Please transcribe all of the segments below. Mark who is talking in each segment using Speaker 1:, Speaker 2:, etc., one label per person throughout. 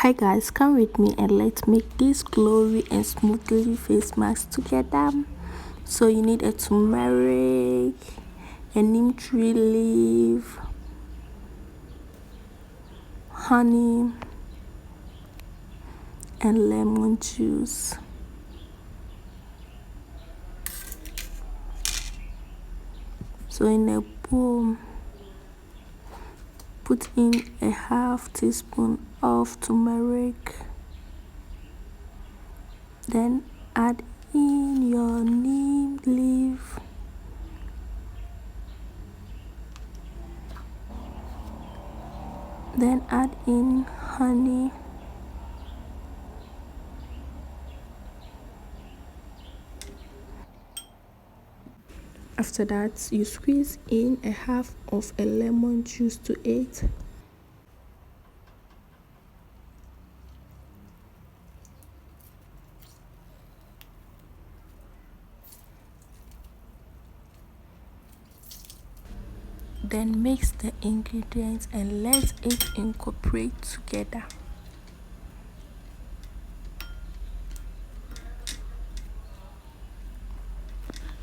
Speaker 1: Hi guys, come with me and let's make this glowy and smoothly face mask together. So you need a turmeric, a neem tree leaf, honey, and lemon juice. So in a bowl, put in a half teaspoon of turmeric. Then add in your neem leaf. Then add in honey. After that, you squeeze in a half of a lemon juice to it. Then mix the ingredients and let it incorporate together.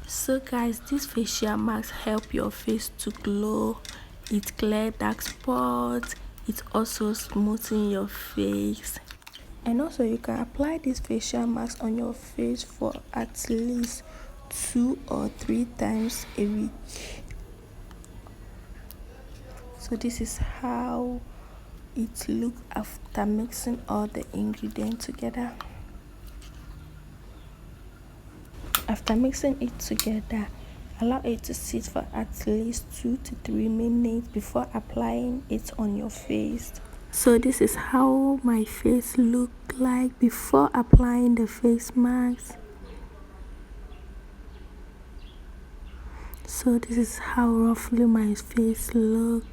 Speaker 1: So guys, this facial mask help your face to glow. It clear dark spots. It also smoothing your face. And also you can apply this facial mask on your face for at least 2 or 3 times a week. So this is how it looks after mixing all the ingredients together. After mixing it together, allow it to sit for at least 2 to 3 minutes before applying it on your face. So this is how my face looked like before applying the face mask. So this is how roughly my face looked.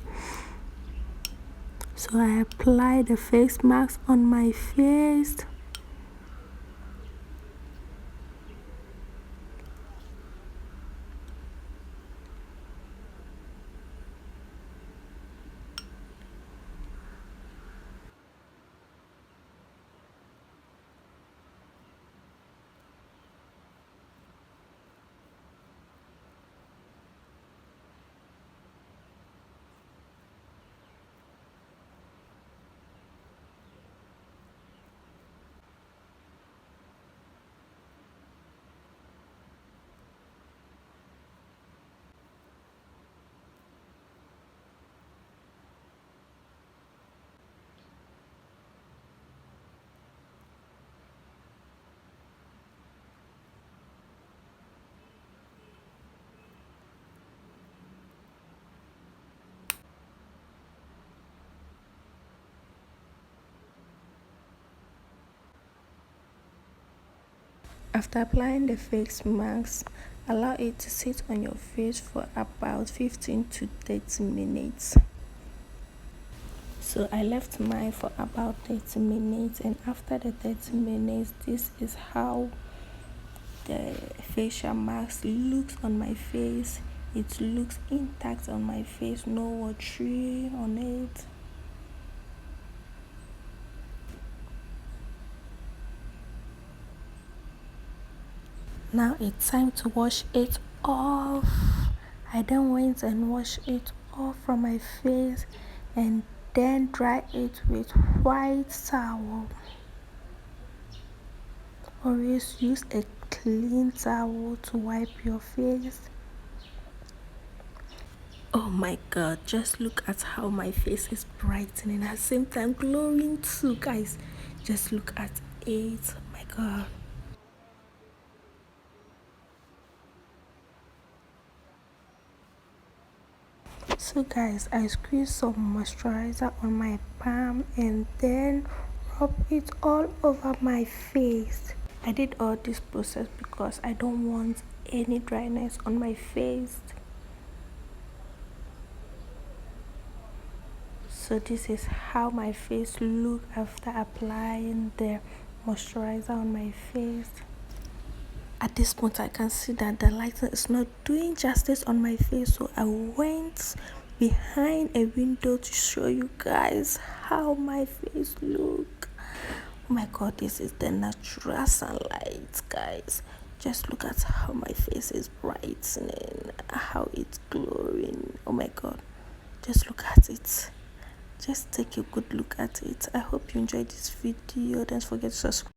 Speaker 1: So I apply the face mask on my face. After applying the face mask, allow it to sit on your face for about 15 to 30 minutes. So I left mine for about 30 minutes, and after the 30 minutes, this is how the facial mask looks on my face. It looks intact on my face, no watery on it. Now it's time to wash it off. I then went and washed it off from my face and then dry it with white towel. Always use a clean towel to wipe your face. Oh my god, just look at how my face is brightening at the same time glowing too, guys. Just look at it. Oh my god. So guys, I squeeze some moisturizer on my palm and then rub it all over my face. I did all this process because I don't want any dryness on my face. So this is how my face look after applying the moisturizer on my face. At this point I can see that the lighting is not doing justice on my face, so I went behind a window to show you guys how my face look. Oh my god, this is the natural sunlight, guys. Just look at how my face is brightening, how it's glowing. Oh my god, just look at it. Just take a good look at it. I hope you enjoyed this video. Don't forget to subscribe.